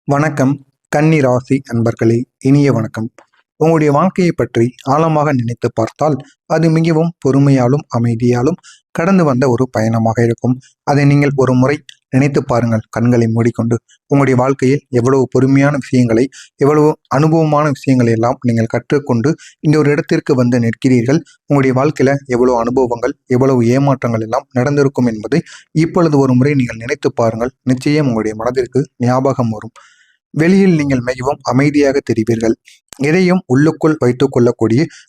வணக்கம். கன்னி ராசி அன்பர்களே, இனிய வணக்கம். உங்களுடைய வாழ்க்கையை பற்றி ஆழமாக நினைத்து பார்த்தால் அது மிகவும் பொறுமையாலும் அமைதியாலும் கடந்து வந்த ஒரு பயணமாக இருக்கும். அதை நீங்கள் ஒரு முறை நினைத்து பாருங்கள். கண்களை மூடிக்கொண்டு உங்களுடைய வாழ்க்கையில் எவ்வளவு பொறுமையான விஷயங்களை, எவ்வளவு அனுபவமான விஷயங்களை எல்லாம் நீங்கள் கற்றுக்கொண்டு இந்த ஒரு இடத்திற்கு வந்து நிற்கிறீர்கள். உங்களுடைய வாழ்க்கையில எவ்வளவு அனுபவங்கள், எவ்வளவு ஏமாற்றங்கள் எல்லாம் நடந்திருக்கும் என்பதை இப்பொழுது ஒரு முறை நீங்கள் நினைத்து பாருங்கள். நிச்சயம் உங்களுடைய மனதிற்கு ஞாபகம் வரும். வெளியில் நீங்கள் மிகவும் அமைதியாக தெரிவீர்கள். எதையும் உள்ளுக்குள்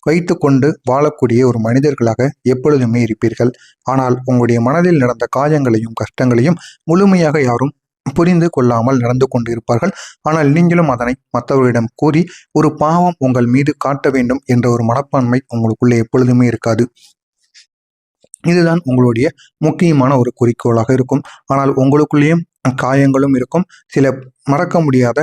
வைத்துக்கொண்டு வாழக்கூடிய ஒரு மனிதர்களாக எப்பொழுதுமே இருப்பீர்கள். ஆனால் உங்களுடைய மனதில் நடந்த காயங்களையும் கஷ்டங்களையும் முழுமையாக யாரும் புரிந்து கொள்ளாமல் நடந்து கொண்டிருப்பார்கள். ஆனால் நீங்களும் அதனை மற்றவர்களிடம் கூறி ஒரு பாவம் உங்கள் மீது காட்ட வேண்டும் என்ற ஒரு மனப்பான்மை உங்களுக்குள்ளே எப்பொழுதுமே இருக்காது. இதுதான் உங்களுடைய முக்கியமான ஒரு குறிக்கோளாக இருக்கும். ஆனால் உங்களுக்குள்ளேயும் காயங்களும் இருக்கும். சில மறக்க முடியாத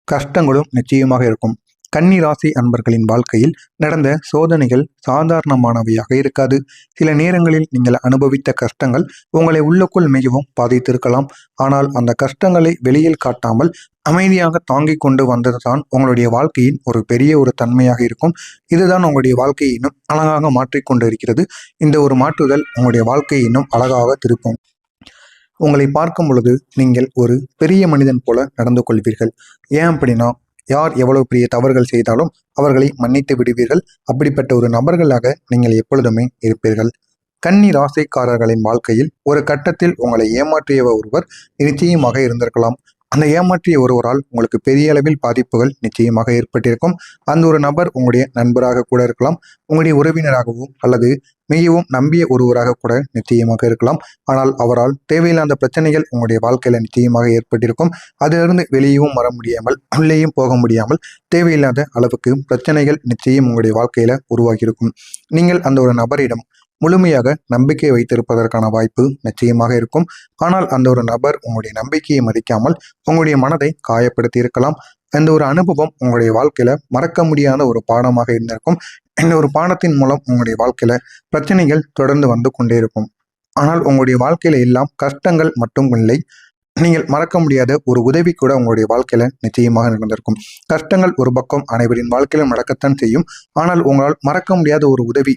கஷ்டங்களும் நிச்சயமாக இருக்கும். கன்னி ராசி அன்பர்களின் வாழ்க்கையில் நடந்த சோதனைகள் சாதாரணமானவையாக இருக்காது. சில நேரங்களில் நீங்கள் அனுபவித்த கஷ்டங்கள் உங்களை உள்ளுக்குள் மிகவும் பாதித்திருக்கலாம். ஆனால் அந்த கஷ்டங்களை வெளியில் காட்டாமல் அமைதியாக தாங்கிக் கொண்டு வந்ததுதான் உங்களுடைய வாழ்க்கையின் ஒரு பெரிய ஒரு தன்மையாக இருக்கும். இதுதான் உங்களுடைய வாழ்க்கையை இன்னும் அழகாக மாற்றிக்கொண்டு இருக்கிறது. இந்த ஒரு மாற்றுதல் உங்களுடைய வாழ்க்கையை இன்னும் அழகாக திருப்பும். உங்களை பார்க்கும் பொழுது நீங்கள் ஒரு பெரிய மனிதன் போல நடந்து கொள்வீர்கள். ஏன் அப்படின்னா, யார் எவ்வளவு பெரிய தவறுகள் செய்தாலும் அவர்களை மன்னித்து விடுவீர்கள். அப்படிப்பட்ட ஒரு நபர்களாக நீங்கள் எப்பொழுதுமே இருப்பீர்கள். கன்னி ராசிக்காரர்களின் வாழ்க்கையில் ஒரு கட்டத்தில் உங்களை ஏமாற்றிய ஒருவர் நிச்சயமாக இருந்திருக்கலாம். அந்த ஏமாற்றிய ஒருவரால் உங்களுக்கு பெரிய அளவில் பாதிப்புகள் நிச்சயமாக ஏற்பட்டிருக்கும். அந்த ஒரு நபர் உங்களுடைய நண்பராக கூட இருக்கலாம், உங்களுடைய உறவினராகவும் அல்லது மிகவும் நம்பிய ஒருவராக கூட நிச்சயமாக இருக்கலாம். ஆனால் அவரால் தேவையில்லாத பிரச்சனைகள் உங்களுடைய வாழ்க்கையில நிச்சயமாக ஏற்பட்டிருக்கும். அதிலிருந்து வெளியவும் வர முடியாமல், உள்ளேயும் போக முடியாமல் தேவையில்லாத அளவுக்கு பிரச்சனைகள் நிச்சயம் உங்களுடைய வாழ்க்கையில உருவாகியிருக்கும். நீங்கள் அந்த ஒரு நபரிடம் முழுமையாக நம்பிக்கை வைத்திருப்பதற்கான வாய்ப்பு நிச்சயமாக இருக்கும். ஆனால் அந்த ஒரு நபர் உங்களுடைய நம்பிக்கையை மதிக்காமல் உங்களுடைய மனதை காயப்படுத்தி இருக்கலாம். அந்த ஒரு அனுபவம் உங்களுடைய வாழ்க்கையில மறக்க முடியாத ஒரு பாடமாக இருந்திருக்கும். இந்த ஒரு பாடத்தின் மூலம் உங்களுடைய வாழ்க்கையில பிரச்சனைகள் தொடர்ந்து வந்து கொண்டே இருக்கும். ஆனால் உங்களுடைய வாழ்க்கையில எல்லாம் கஷ்டங்கள் மட்டும் இல்லை, நீங்கள் மறக்க முடியாத ஒரு உதவி கூட உங்களுடைய வாழ்க்கையில நிச்சயமாக நடந்திருக்கும். கஷ்டங்கள் ஒரு பக்கம் அனைவரின் வாழ்க்கையிலும் நடக்கத்தான் செய்யும். ஆனால் உங்களால் மறக்க முடியாத ஒரு உதவி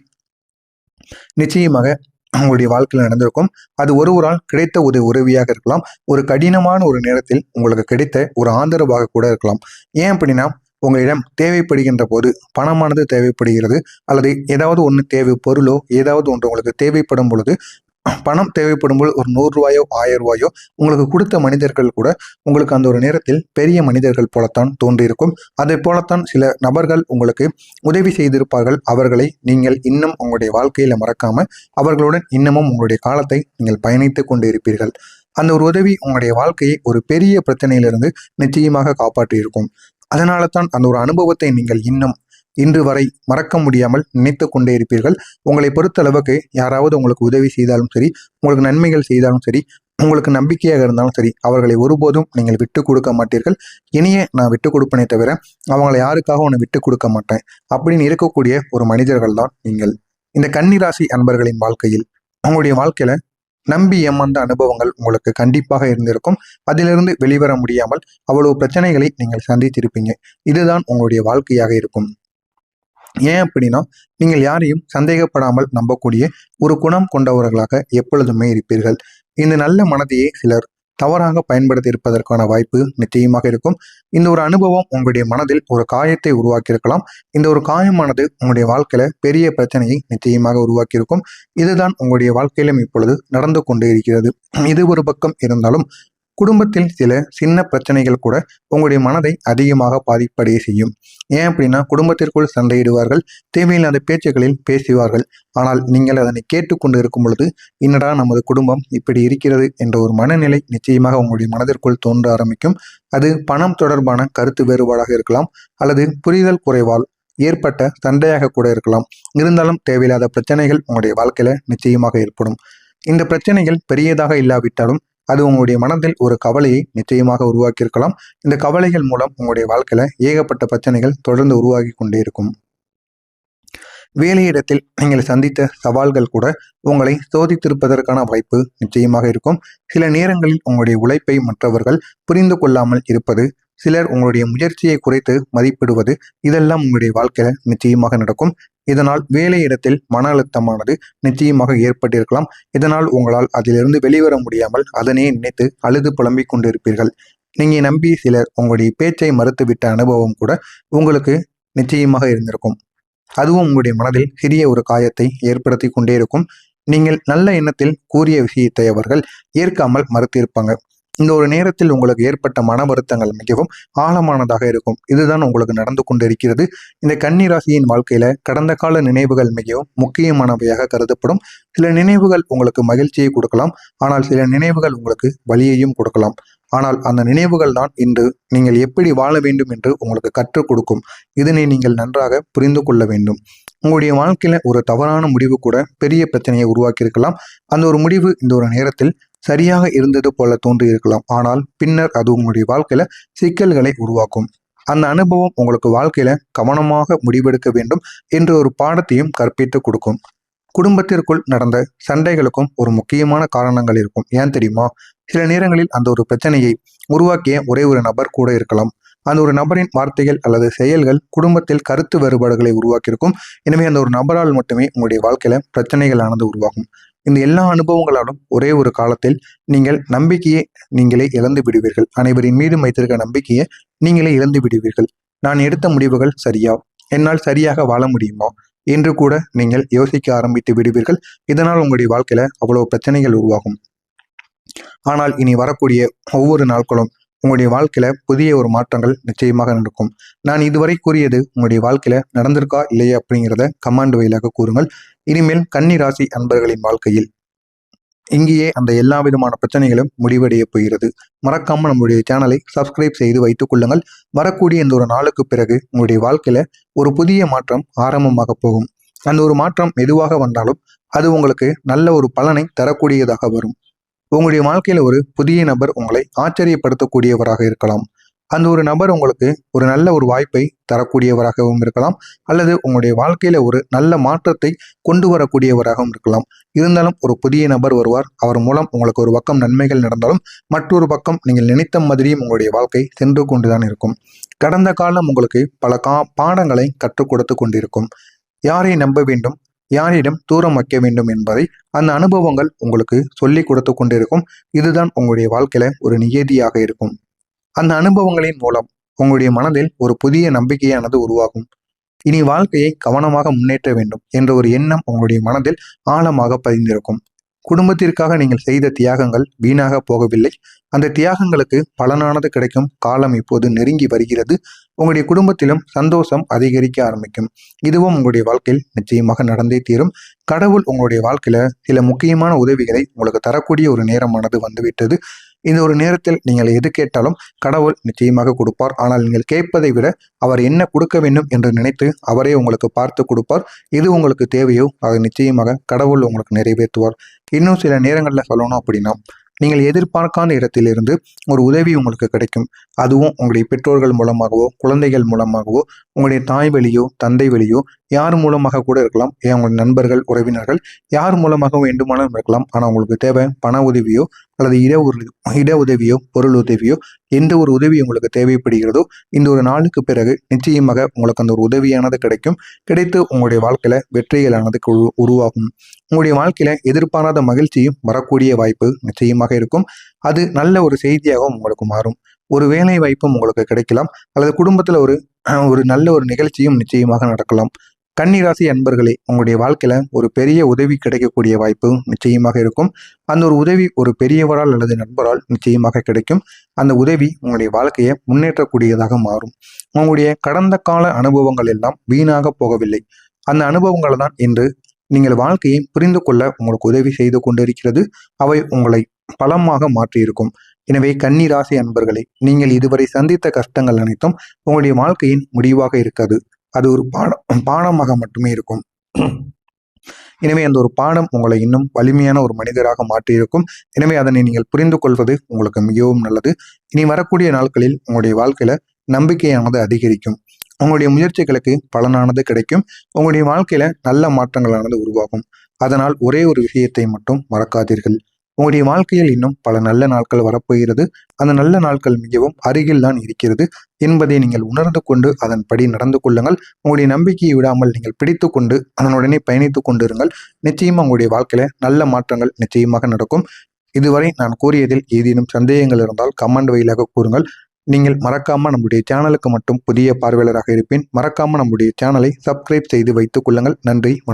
நிச்சயமாக உங்களுடைய வாழ்க்கையில் நடந்திருக்கும். அது ஒருவரால் கிடைத்த ஒரு உதவியாக இருக்கலாம். ஒரு கடினமான ஒரு நேரத்தில் உங்களுக்கு கிடைத்த ஒரு ஆதரவாக கூட இருக்கலாம். ஏன் அப்படின்னா, உங்களிடம் தேவைப்படுகின்ற போது பணமானது தேவைப்படுகிறது, அல்லது ஏதாவது ஒன்று பொருளோ ஏதாவது ஒன்று உங்களுக்கு தேவைப்படும் பொழுது, பணம் தேவைப்படும்போது ஒரு 100 ரூபாயோ 1000 ரூபாயோ உங்களுக்கு கொடுத்த மனிதர்கள் கூட உங்களுக்கு அந்த ஒரு நேரத்தில் பெரிய மனிதர்கள் போலத்தான் தோன்றியிருக்கும். அதை போலத்தான் சில நபர்கள் உங்களுக்கு உதவி செய்திருப்பார்கள். அவர்களை நீங்கள் இன்னும் உங்களுடைய வாழ்க்கையில மறக்காம அவர்களுடன் இன்னமும் உங்களுடைய காலத்தை நீங்கள் பயணித்துக் கொண்டு இருப்பீர்கள். அந்த ஒரு உதவி உங்களுடைய வாழ்க்கையை ஒரு பெரிய பிரச்சனையிலிருந்து நிச்சயமாக காப்பாற்றியிருக்கும். அதனால தான் அந்த ஒரு அனுபவத்தை நீங்கள் இன்னும் இன்று வரை மறக்க முடியாமல் நினைத்து கொண்டே இருப்பீர்கள். உங்களை பொறுத்த அளவுக்கு யாராவது உங்களுக்கு உதவி செய்தாலும் சரி, உங்களுக்கு நன்மைகள் செய்தாலும் சரி, உங்களுக்கு நம்பிக்கையாக இருந்தாலும் சரி, அவர்களை ஒருபோதும் நீங்கள் விட்டு கொடுக்க மாட்டீர்கள். இனியே நான் விட்டு கொடுப்பனே தவிர அவங்களை யாருக்காக உன்னை விட்டு கொடுக்க மாட்டேன் அப்படின்னு இருக்கக்கூடிய ஒரு மனிதர்கள் தான் நீங்கள். இந்த கன்னிராசி அன்பர்களின் வாழ்க்கையில் உங்களுடைய வாழ்க்கையில நம்பி ஏமாந்த அனுபவங்கள் உங்களுக்கு கண்டிப்பாக இருந்திருக்கும். அதிலிருந்து வெளிவர முடியாமல் அவ்வளவு பிரச்சனைகளை நீங்கள் சந்தித்திருப்பீங்க. இதுதான் உங்களுடைய வாழ்க்கையாக இருக்கும். ஏன் அப்படின்னா, நீங்கள் யாரையும் சந்தேகப்படாமல் நம்பக்கூடிய ஒரு குணம் கொண்டவர்களாக எப்பொழுதுமே இருப்பீர்கள். இந்த நல்ல மனதையே சிலர் தவறாக பயன்படுத்தி இருப்பதற்கான வாய்ப்பு நிச்சயமாக இருக்கும். இந்த ஒரு அனுபவம் உங்களுடைய மனதில் ஒரு காயத்தை உருவாக்கியிருக்கலாம். இந்த ஒரு காயமானது உங்களுடைய வாழ்க்கையில பெரிய பிரச்சனையை நிச்சயமாக உருவாக்கியிருக்கும். இதுதான் உங்களுடைய வாழ்க்கையிலும் இப்பொழுது நடந்து கொண்டே இருக்கிறது. இது ஒரு பக்கம் இருந்தாலும் குடும்பத்தில் சில சின்ன பிரச்சனைகள் கூட உங்களுடைய மனதை அதிகமாக பாதிப்படைய செய்யும். ஏன் அப்படின்னா, குடும்பத்திற்குள் சண்டையிடுவார்கள், தேவையில்லாத பேச்சுகளில் பேசுவார்கள். ஆனால் நீங்கள் அதனை கேட்டுக்கொண்டு இருக்கும் பொழுது, என்னடா நமது குடும்பம் இப்படி இருக்கிறது என்ற ஒரு மனநிலை நிச்சயமாக உங்களுடைய மனதிற்குள் தோன்ற ஆரம்பிக்கும். அது பணம் தொடர்பான கருத்து வேறுபாடாக இருக்கலாம், அல்லது புரிதல் குறைவால் ஏற்பட்ட சண்டையாக கூட இருக்கலாம். இருந்தாலும் தேவையில்லாத பிரச்சனைகள் உங்களுடைய வாழ்க்கையில நிச்சயமாக ஏற்படும். இந்த பிரச்சனைகள் பெரியதாக இல்லாவிட்டாலும் அது உங்களுடைய மனதில் ஒரு கவலையை நிச்சயமாக உருவாக்கியிருக்கலாம். இந்த கவலைகள் மூலம் உங்களுடைய வாழ்க்கையில ஏகப்பட்ட பிரச்சனைகள் தொடர்ந்து உருவாகி கொண்டே இருக்கும். வேலையிடத்தில் நீங்கள் சந்தித்த சவால்கள் கூட உங்களை சோதித்திருப்பதற்கான வாய்ப்பு நிச்சயமாக இருக்கும். சில நேரங்களில் உங்களுடைய உழைப்பை மற்றவர்கள் புரிந்து கொள்ளாமல் இருப்பது, சிலர் உங்களுடைய முயற்சியை குறைத்து மதிப்பிடுவது, இதெல்லாம் உங்களுடைய வாழ்க்கையில நிச்சயமாக நடக்கும். இதனால் வேலையிடத்தில் மன அழுத்தமானது நிச்சயமாக ஏற்பட்டிருக்கலாம். இதனால் உங்களால் அதிலிருந்து வெளிவர முடியாமல் அதனையே நினைத்து அழுது புலம்பிக் கொண்டிருப்பீர்கள். நீங்க நம்பி சிலர் உங்களுடைய பேச்சை மறுத்துவிட்ட அனுபவம் கூட உங்களுக்கு நிச்சயமாக இருந்திருக்கும். அதுவும் உங்களுடைய மனதில் சிறிய ஒரு காயத்தை ஏற்படுத்தி கொண்டே இருக்கும். நீங்கள் நல்ல எண்ணத்தில் கூறிய விஷயத்தை அவர்கள் ஏற்காமல் மறுத்திருப்பாங்க. இந்த ஒரு நேரத்தில் உங்களுக்கு ஏற்பட்ட மன வருத்தங்கள் மிகவும் ஆழமானதாக இருக்கும். இதுதான் உங்களுக்கு நடந்து கொண்டிருக்கிறது. இந்த கன்னி ராசியின் வாழ்க்கையில கடந்த கால நினைவுகள் மிகவும் முக்கியமானவையாக கருதப்படும். சில நினைவுகள் உங்களுக்கு மகிழ்ச்சியை கொடுக்கலாம், ஆனால் சில நினைவுகள் உங்களுக்கு வலியையும் கொடுக்கலாம். ஆனால் அந்த நினைவுகள் தான் இன்று நீங்கள் எப்படி வாழ வேண்டும் என்று உங்களுக்கு கற்றுக் கொடுக்கும். இதனை நீங்கள் நன்றாக புரிந்து கொள்ள வேண்டும். உங்களுடைய வாழ்க்கையில ஒரு தவறான முடிவு கூட பெரிய பிரச்சனையை உருவாக்கி இருக்கலாம். அந்த ஒரு முடிவு இந்த ஒரு நேரத்தில் சரியாக இருந்தது போல தோன்றி இருக்கலாம். ஆனால் பின்னர் அது உங்களுடைய வாழ்க்கையில சிக்கல்களை உருவாக்கும். அந்த அனுபவம் உங்களுக்கு வாழ்க்கையில கவனமாக முடிவெடுக்க வேண்டும் என்ற ஒரு பாடத்தையும் கற்பித்து கொடுக்கும். குடும்பத்திற்குள் நடந்த சண்டைகளுக்கும் ஒரு முக்கியமான காரணங்கள் இருக்கும். ஏன் தெரியுமா? சில நேரங்களில் அந்த ஒரு பிரச்சனையை உருவாக்கிய ஒரே ஒரு நபர் கூட இருக்கலாம். அந்த ஒரு நபரின் வார்த்தைகள் அல்லது செயல்கள் குடும்பத்தில் கருத்து வேறுபாடுகளை உருவாக்கியிருக்கும். எனவே அந்த ஒரு நபரால் மட்டுமே உங்களுடைய வாழ்க்கையில பிரச்சனைகளானது உருவாகும். இந்த எல்லா அனுபவங்களாலும் ஒரே ஒரு காலத்தில் நீங்கள் நம்பிக்கையை நீங்களே இழந்து விடுவீர்கள். அனைவரின் மீது வைத்திருக்க நம்பிக்கையை நீங்களே இழந்து விடுவீர்கள். நான் எடுத்த முடிவுகள் சரியா? என்னால் சரியாக வாழ முடியுமா என்று கூட நீங்கள் யோசிக்க ஆரம்பித்து விடுவீர்கள். இதனால் உங்களுடைய வாழ்க்கையில அவ்வளவு பிரச்சனைகள் உருவாகும். ஆனால் இனி வரக்கூடிய ஒவ்வொரு நாட்களும் உங்களுடைய வாழ்க்கையில புதிய ஒரு மாற்றங்கள் நிச்சயமாக நடக்கும். நான் இதுவரை கூறியது உங்களுடைய வாழ்க்கையில நடந்திருக்கா இல்லையா அப்படிங்கிறத கமாண்ட் வழியாக கூறுங்கள். இனிமேல் கன்னி ராசி அன்பர்களின் வாழ்க்கையில் இங்கேயே அந்த எல்லா விதமான பிரச்சனைகளும் முடிவடைய போகிறது. மறக்காம நம்முடைய சேனலை சப்ஸ்கிரைப் செய்து வைத்துக் கொள்ளுங்கள். வரக்கூடிய இந்த ஒரு நாளுக்கு பிறகு உங்களுடைய வாழ்க்கையில ஒரு புதிய மாற்றம் ஆரம்பமாக போகும். அந்த ஒரு மாற்றம் மெதுவாக வந்தாலும் அது உங்களுக்கு நல்ல ஒரு பலனை தரக்கூடியதாக வரும். உங்களுடைய வாழ்க்கையில ஒரு புதிய நபர் உங்களை ஆச்சரியப்படுத்தக்கூடியவராக இருக்கலாம். அந்த ஒரு நபர் உங்களுக்கு ஒரு நல்ல ஒரு வாய்ப்பை தரக்கூடியவராகவும் இருக்கலாம், அல்லது உங்களுடைய வாழ்க்கையில ஒரு நல்ல மாற்றத்தை கொண்டு வரக்கூடியவராகவும் இருக்கலாம். இருந்தாலும் ஒரு புதிய நபர் வருவார். அவர் மூலம் உங்களுக்கு ஒரு பக்கம் நன்மைகள் நடந்தாலும் மற்றொரு பக்கம் நீங்கள் நினைத்த மாதிரியும் உங்களுடைய வாழ்க்கை சென்று கொண்டுதான் இருக்கும். கடந்த காலம் உங்களுக்கு பல பாடங்களை கற்றுக் கொடுத்து கொண்டிருக்கும். யாரை நம்ப வேண்டும், யாரிடம் தூரம் வைக்க வேண்டும் என்பதை அந்த அனுபவங்கள் உங்களுக்கு சொல்லி கொடுத்து கொண்டிருக்கும். இதுதான் உங்களுடைய வாழ்க்கையில ஒரு நியதியாக இருக்கும். அந்த அனுபவங்களின் மூலம் உங்களுடைய மனதில் ஒரு புதிய நம்பிக்கையானது உருவாகும். இனி வாழ்க்கையை கவனமாக முன்னேற்ற வேண்டும் என்ற ஒரு எண்ணம் உங்களுடைய மனதில் ஆழமாக பதிந்திருக்கும். குடும்பத்திற்காக நீங்கள் செய்த தியாகங்கள் வீணாக போகவில்லை. அந்த தியாகங்களுக்கு பலனானது கிடைக்கும் காலம் இப்போது நெருங்கி வருகிறது. உங்களுடைய குடும்பத்திலும் சந்தோஷம் அதிகரிக்க ஆரம்பிக்கும். இதுவும் உங்களுடைய வாழ்க்கையில் நிச்சயமாக நடந்தே தீரும். கடவுள் உங்களுடைய வாழ்க்கையில சில முக்கியமான உதவிகளை உங்களுக்கு தரக்கூடிய ஒரு நேரமானது வந்துவிட்டது. இந்த ஒரு நேரத்தில் நீங்கள் எது கேட்டாலும் கடவுள் நிச்சயமாக கொடுப்பார். ஆனால் நீங்கள் கேட்பதை விட அவர் என்ன கொடுக்க வேண்டும் என்று நினைத்து அவரே உங்களுக்கு பார்த்து கொடுப்பார். எது உங்களுக்கு தேவையோ அதை நிச்சயமாக கடவுள் உங்களுக்கு நிறைவேற்றுவார். இன்னும் சில நேரங்களில் சொல்லணும் அப்படின்னா, நீங்கள் எதிர்பார்க்காத இடத்திலிருந்து ஒரு உதவி உங்களுக்கு கிடைக்கும். அதுவும் உங்களுடைய பெற்றோர்கள் மூலமாகவோ, குழந்தைகள் மூலமாகவோ, உங்களுடைய தாய் வழியோ, தந்தை வழியோ, யார் மூலமாக கூட இருக்கலாம். ஏன் உங்களுடைய நண்பர்கள், உறவினர்கள் யார் மூலமாக வேண்டுமானாலும் இருக்கலாம். ஆனால் உங்களுக்கு தேவை பண உதவியோ அல்லது இட உதவியோ, பொருள் உதவியோ, எந்த ஒரு உதவி உங்களுக்கு தேவைப்படுகிறதோ இந்த ஒரு நாளுக்கு பிறகு நிச்சயமாக உங்களுக்கு அந்த ஒரு உதவியானது கிடைக்கும். கிடைத்து உங்களுடைய வாழ்க்கையில வெற்றிகளானது உருவாகும். உங்களுடைய வாழ்க்கையில எதிர்பாராத மகிழ்ச்சியும் வரக்கூடிய வாய்ப்பு நிச்சயமாக இருக்கும். அது நல்ல ஒரு செய்தியாகவும் உங்களுக்கு மாறும். ஒரு வேலை வாய்ப்பும் உங்களுக்கு கிடைக்கலாம், அல்லது குடும்பத்துல ஒரு நல்ல ஒரு நிகழ்ச்சியும் நிச்சயமாக நடக்கலாம். கன்னிராசி அன்பர்களே, உங்களுடைய வாழ்க்கையில ஒரு பெரிய உதவி கிடைக்கக்கூடிய வாய்ப்பு நிச்சயமாக இருக்கும். அந்த ஒரு உதவி ஒரு பெரியவரால் அல்லது நண்பரால் நிச்சயமாக கிடைக்கும். அந்த உதவி உங்களுடைய வாழ்க்கையை முன்னேற்றக்கூடியதாக மாறும். உங்களுடைய கடந்த கால அனுபவங்கள் எல்லாம் வீணாக போகவில்லை. அந்த அனுபவங்கள் தான் இன்று நீங்கள் வாழ்க்கையை புரிந்து கொள்ள உங்களுக்கு உதவி செய்து கொண்டிருக்கிறது. அவை உங்களை பலமாக மாற்றியிருக்கும். எனவே கன்னி ராசி அன்பர்களே, நீங்கள் இதுவரை சந்தித்த கஷ்டங்கள் அனைத்தும் உங்களுடைய வாழ்க்கையின் முடிவாக இருக்காது. அது ஒரு பாடமாக மட்டுமே இருக்கும். எனவே அந்த ஒரு பாடம் உங்களை இன்னும் வலிமையான ஒரு மனிதராக மாற்றியிருக்கும். எனவே அதனை நீங்கள் புரிந்து கொள்வது உங்களுக்கு மிகவும் நல்லது. இனி வரக்கூடிய நாட்களில் உங்களுடைய வாழ்க்கையில நம்பிக்கையானது அதிகரிக்கும். உங்களுடைய முயற்சிகளுக்கு பலனானது கிடைக்கும். உங்களுடைய வாழ்க்கையில நல்ல மாற்றங்களானது உருவாகும். அதனால் ஒரே ஒரு விஷயத்தை மட்டும் மறக்காதீர்கள். உங்களுடைய வாழ்க்கையில் இன்னும் பல நல்ல நாட்கள் வரப்போகிறது. அந்த நல்ல நாட்கள் மிகவும் அருகில் தான் இருக்கிறது என்பதை நீங்கள் உணர்ந்து கொண்டு அதன்படி நடந்து கொள்ளுங்கள். உங்களுடைய நம்பிக்கையை விடாமல் நீங்கள் பிடித்து கொண்டு அதனுடனே பயணித்து கொண்டிருங்கள். நிச்சயமா உங்களுடைய வாழ்க்கையில நல்ல மாற்றங்கள் நிச்சயமாக நடக்கும். இதுவரை நான் கூறியதில் ஏதேனும் சந்தேகங்கள் இருந்தால் கமெண்ட் வழியாக கூறுங்கள். நீங்கள் மறக்காம நம்முடைய சேனலுக்கு மட்டும் புதிய பார்வையாளராக இருப்பேன். மறக்காம நம்முடைய சேனலை சப்ஸ்கிரைப் செய்து வைத்துக் கொள்ளுங்கள். நன்றி, வணக்கம்.